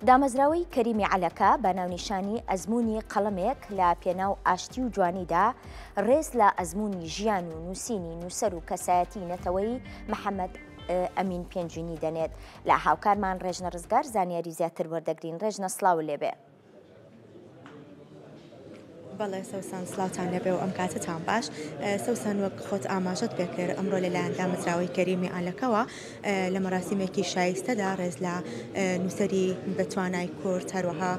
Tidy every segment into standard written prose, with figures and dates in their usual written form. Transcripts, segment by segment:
دامەزراوەی کەریمی عەلەکە بە ناونیشانی ئەزموونی قەڵەمێک لە پێناو ئاشتی و جوانیدا ڕێز لە ئەزموونی ژیان و نووسینی نووسەر و کەسایەتی نەتەوەی محەممەد ئەمین پێنجوینی دەنێت. لە هاوکارمان ڕێژنە ڕزگار زانیاری زیاتر وەردەگرین. ڕێژنە سڵاو لێبێ. بەڵێ سەوسان سلااوان لەبێ و ئەم کاتتان باش. سەوسان وەک خۆت ئاماژت پێکرد ئەمڕۆ لەلایەن دامەزراوەی کەریمی عەلەکەوە لە مەراسیمێکی شایستەدا ڕێز لە نووسەری بەتوانای کورد هەروەها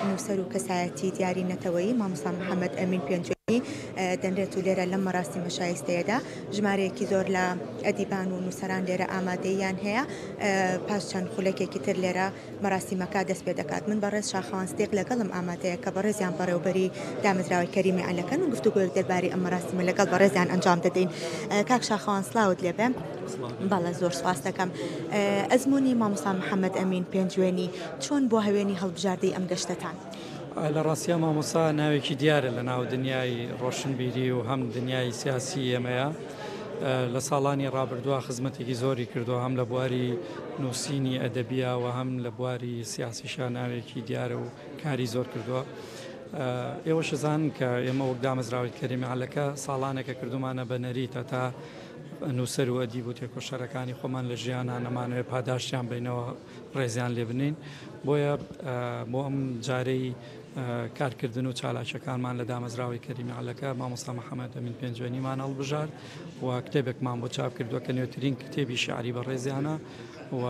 نووسەر و کەسایەتی دیاری نەتەوەیی مامۆستا محەممەد ئەمین پێنجوینی دەنرێت و لێرە لەم مەراسیمە شایستەیەدا ژمارەیەکی زۆر لە ئەدیبان و نووسەران لێرە ئامادەیان هەیە. پاش چەند خولەکێکی تر لێرە مەراسیمەکە دەست پێ دەکات. من بەڕێز شاخەوان ستێک لەگەڵم ئامادەیە کە بەڕێزیان بەڕێوبەری دامەزراوەی کەریمی عەلەکەن و گفتوگۆیەک دەربارەی ئەم مەراسیمە لەگەڵ بەڕێزیان ئەنجام دەدەین. کاک شاخەوان سڵاوت لێبێ. بەڵێ زۆر سواس دەکەم. ئەزموونی مامۆستا محەممەد ئەمین پێنجوینی چۆن بۆ هەوێنی هەڵبژاردەی ئەم گەشتتان؟ لە ڕاستیە مامۆستا ناوێکی دیارە لە ناو دنیای ڕۆشنبیری و هەم دنیای سیاسی ئێمەیە. لە ساڵانی ڕابردووە خزمەتێکی زۆری کردو هەم لە بواری نووسینی ئەدەبیە و هەم لە بواری سیاسیشە ناوێکی دیارە و کاری زۆر کردووە. ئێوە شەزان کە ئێمە وەک دامەزراوەی کەریمی عەلەکە ساڵانێکە کردومانە بە نەریتە تا نووسەر و ئەدیب و تێکۆشەرەکانی خۆمان لە ژیانان نەمانوێت پاداشتیان بینەوە ڕێزیان لێ بنین. بۆیە بۆ ئەم جارەی کارکردن و چالاکیەکانمان لە دامەزراوەی کەریمی عەلەکە مامۆستا محەممەد ئەمین پێنجوینیمان هەڵبژار و کتێبێکمان بۆ چاپ کردووە کە نوێترین کتێبی شیعری بە ڕێزیانە و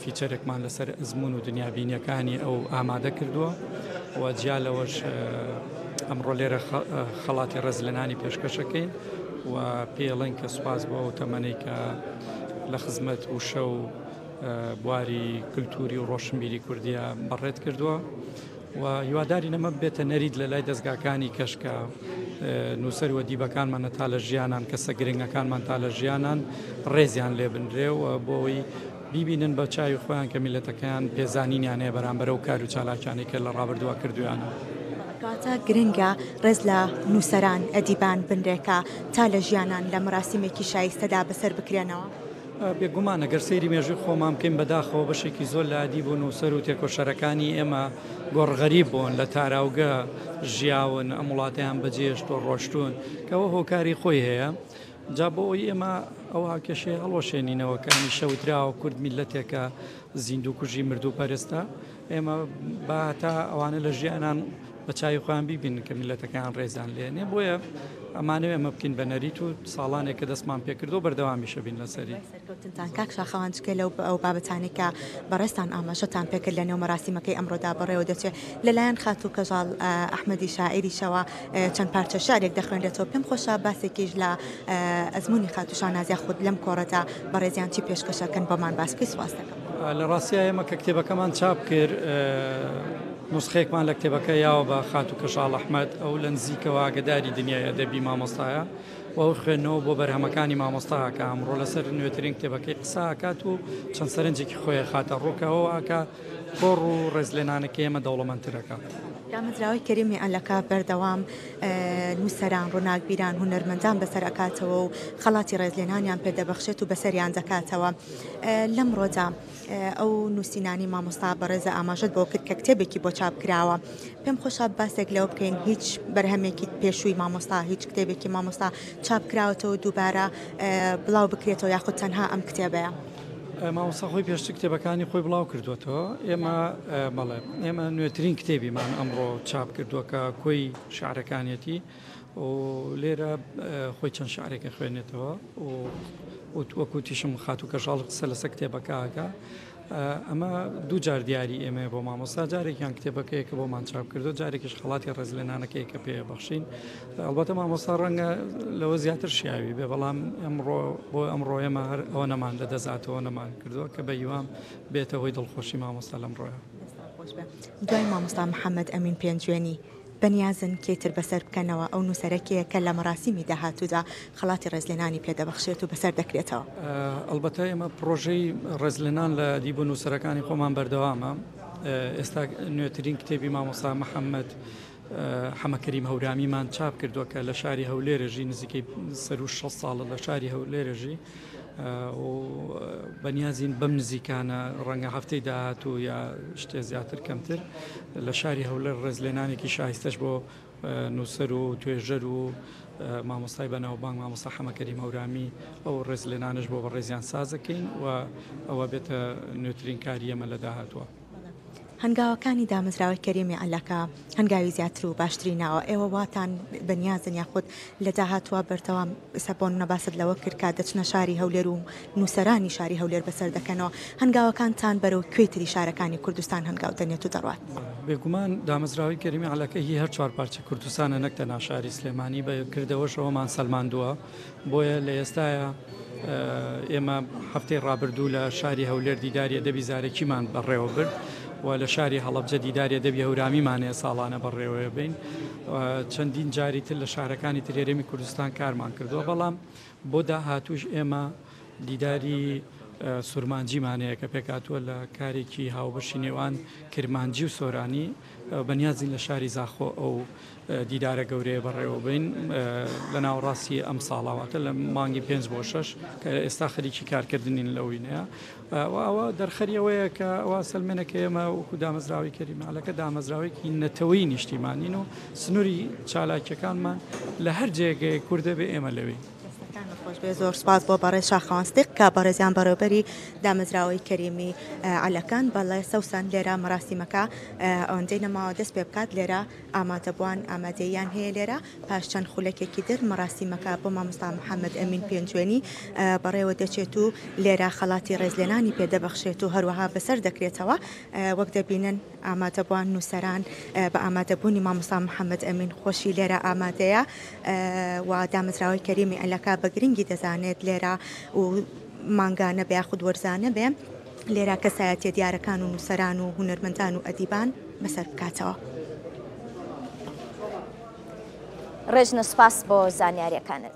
فیچەرێکمان لەسەر ئەزموون و دنیابینیەکانی ئەو ئامادە کردووە و جیا لەوەش ئەمڕۆ لێرە خەڵاتی ڕێزلێنانی پێشکەشەکەین و پێڵێن کە سوپاس بۆ ئەو تەمەنەی کە لە خزمەت وشە و بواری کللتوری و ڕۆشنبیری کوردیە بەڕێت کردووە و هیواداری نەمە بێتە نەرید لە لای دەستگاکانی کەشکە نووسەر و ئەدیبەکانمانە تا لە ژیانان کەسە گرنگەکانمان تا لە ژیانان ڕێزیان لێ بنرێ و بۆەوەی بیبینن بە چاوی خۆیان کە میلەتەکەیان پێزانینیان هەیە بەرامبەر و کار و چالاکیانی کە لە ڕابردووە کردویانە. کاتە گرنگە ڕێز لە نووسەران ئەدیبان بنرێکە تا لە ژیانان لە مەراسیمێکی شایستەدا بەسەر بکرێنەوە. بێگومان ئەگەر سەیری مێژووی خۆمان بکەین بەداخەوە بەشێکی زۆر لە ئەدیب و نووسەر و تێکۆشەرەکانی ئێمە گۆڕغەریب بوون لە تاراوگە ژیاون ئەم وڵاتیان بەجێشت و ڕۆشتون کەەوە هۆکاری خۆی هەیە. جا بۆ ئەوی ئێمە ئەو هاکێشەیە هەڵۆشێنینەوەکانی شەوتراوە کورد میلەتێکە زیندوو کوژی مردوو پەرستە ئێمە با تا ئەوانە لە ژیانان بە چای خۆیان بیبین کە میلەتەکەیان ڕێزان لێنێ. بۆیە ئەمانەوێ ئەمە بکەین بە نەریت و ساڵانێک کە دەستمان پێکردو بەردەوامیشە بین لەسەری. سەرکەوتنتان کاک شاخەوان چکە لەو ئەو بابەتانی کە بەڕێستان ئاماژەتان پێکرد لە نێو مەراسیمەکەی ئەمڕۆدا بەڕێوە دەچێت لەلایەن خاتوو کەژاڵ ئەحمەدی شاعیریشەوە چەند پارچە شارێک دەخوێنرێتەوە. پێم خۆشە باسێکیش لە ئەزموونی خاتوو شانازیە خود لەم کۆڕەدا بەڕێزیان چی پێشکەشەکەن بۆمان باس بکەی. سواس دەکەم. لە ڕاستیە ئێمە کە کتێبەکەمان چاپ کرد نوسخەیەکمان لە کتێبەکە یاوە بە خاتوو کەژاڵ ئەحمەد ئەو لە نزیکەوە ئاگداری دنیای ئەدەبی مامۆستایە و ئەو خوێندنەوە بۆ بەرهەمەکانی مامۆستاکە ئەمڕۆ لەسەر نوێترین کتێبەکەی قسە ئاکات و چەند سەرنجێکی خۆی خاتە ڕووکەوە ئاکە کۆڕ و ڕێزلێنانەکەی ئێمە دەوڵەمەندترەکە. دامەزراوەی کەریمی عەلەکە بەردەوام نووسەران ڕووناکبیران هونەرمەندان بەسەر ئەکاتەوە و خەڵاتی ڕێزلێنانیان پێدەبەخشێت و بەسەریان دەکاتەوە. لەم ڕۆدا ئەو نووسینانی مامۆستا بەڕێزە ئاماژەت بۆ کرد کە کتێبێکی بۆ چاپ کراوە. پێم خۆشە باسێک لەوە بکەین هیچ بەرهەمێکی پێشووی مامۆستا هیچ کتێبێکی مامۆستا چاپ کراوەتەوە دووبارە بڵاو بکرێتەوە یاخود تەنها ئەم کتێبەیە؟ مامۆستا خۆی پێشتر کتێبەکانی خۆی بڵاو کردوێتەوە. ئێمە نوێترین کتێبیمان ئەمڕۆ چاپ کردووە کە کۆی شعرەکانیەتی و لێرە خۆی چەند شعرێکە خوێنێتەوە و وەکوتیشم خاتوو کەژاڵ قسە لەسەر کتێبەکەکە. ئەمە دوو جار دیاری ئێمە بۆ مامۆستا جارێکیان کتێبەکەیە کە بۆمان چاپ کردو جارێکیش خەڵاتی ڕێزلێنانەکەی کە پێ بەخشین. ئەلبەتە مامۆستا ڕەنگە لەوە زیاتر شیاوی بێ بەڵام بۆ ئەمڕۆ ئێمە هەر ئەوە نەمان لەدەزاتەوە نەمان کردووە کە بە هیوام بێتە هۆی دڵخۆشی مامۆستا لەمڕۆیە. دوای مامۆستا محەممەد ئەمین پێنجوینی بەنیازن کێتر بەسەر بکەنەوە ئەو نووسەرەکەیە کە لە مەراسیمی داهاتوودا خەڵاتی ڕێزلێنانی پێدەبەخشێت و بەسەر دەکرێتەوە. ئەلبەتە ئێمە پرۆژەی ڕێزلێنان لە ئەدیب و نووسەرەکانی خۆمان بەردەوامە. ئێستا نوێترین کتێبی مامۆستا محەممەد حەمەکەریم هەورامیمان چاپ کردووە کە لە شاری هەولێرەژی نزیکەی سەر و 6 ساڵە لە شاری هەولێرەژی و بەنیازین بەم نزیکانە ڕەنگە هەفتەی داهاتوو یا شتێ زیاتر کەمتر لە شاری هەولێر ڕێزلێنانێکی شایستەش بۆ نووسەر و توێژەر و مامۆستای بەناوبانگ مامۆستا حەمەکەری مەورامی ئەو ڕێزلێنانش بۆ بەڕێزیان سازەکەین و ئەوە بێتە نوێترین کاری ئەمە لە داهاتووە. هەنگاوەکانی دامەزراوەی کەریمی عەلەکە هەنگاوی زیاتر و باشتری ناوە ئێوە واتان بەنیازن یاخود لە داهاتوە بەردەوام سەبۆن نەباست لەوە کرد کە دەچنە شاری هەولێر و نووسەرانی شاری هەولێر بەسەر دەکەنەوە هەنگاوەکانتان بەرەو کوێتری شارەکانی کوردستان هەنگاو دەنێت و دەڕوات. بێگومان دامەزراوەی کەریمی عەلەکە هی هەر چوار پارچە کوردستانە نەک تەنها شاری سلێمانی بەکردەوەشەوەمان سەلماندووە بۆیە لە ئێستاە ئێمە هەفتەی ڕابردوو لە شاری هەولێر دیداریە دەبی زارێکیمان بەڕێوە برد و لە شاری هەڵەبجە دیداریە دەبی هەوراممانەیە ساڵانە بەڕێوەیە بین چەندین جاری تر لە شارەکانی ترێرەمی کوردستان کارمان کردووە بەڵام بۆ داهاتوش ئێمە دیداری سورمانجیمانەیە کە پێکاتووە لە کارێکی هاوبەشی نێوان کرمانجی و سۆرانی بەنیازین لە شاری زاخۆ ئەو دیدارە گەورەیە بەڕێوە بین لە ناوڕاستی ئەم ساڵاواتە لە مانگی 5 بۆ 6 کە ئێستا خەریکی کارکردنین لەوینەیە ئەوە دەرخەریەوەیە کە ئەوە سلمێنەکە ئێمە وەکو دامەزراوەی کەریمی عەلەکە دامەزراوەیەکی نەتەوەی نیشتیمانین و سنووری چالاکیەکانمان لە هەر جێگەی کوردە بێ ئێمە لەوێ. زۆر سپاس بۆ بەڕێز شاخەوانستێک کە بەڕێزیان بەڕێوەبەری دامەزراوەی کەریمی عەلەکان بەڵێ سەوسان لێرە مەراسیمەکە ئەوەندەی نەماوە دەست پێ بکات لێرە ئامادەبووان ئامادەیان هەیە لێرە پاش چەند خولەکێکی در مەراسیمەکە بۆ مامۆستا محەممەد ئەمین پێنجوێنی بەڕێوە دەچێت و لێرە خەڵاتی ڕێزلێنانی پێدەبەخشێت و هەروەها بەسەر دەکرێتەوە وەک دەبینن ئامادەبووان نووسەران بە ئامادەبوونی مامۆستا محەممەد ئەمین خۆشی لێرە ئامادەیە و دامەزراوەی کەریمی عەلەکە بە گرنگی دەزانێت لێرە و ماگانە بە یاخود وەرزانە بێ لێرە کەسایەتیە دیارەکان و نووسەران و هونەرمەندان و ئەدیبان بەسەر بکاتەوە. ڕێژنە سپاس بۆ زانیاریەکانت.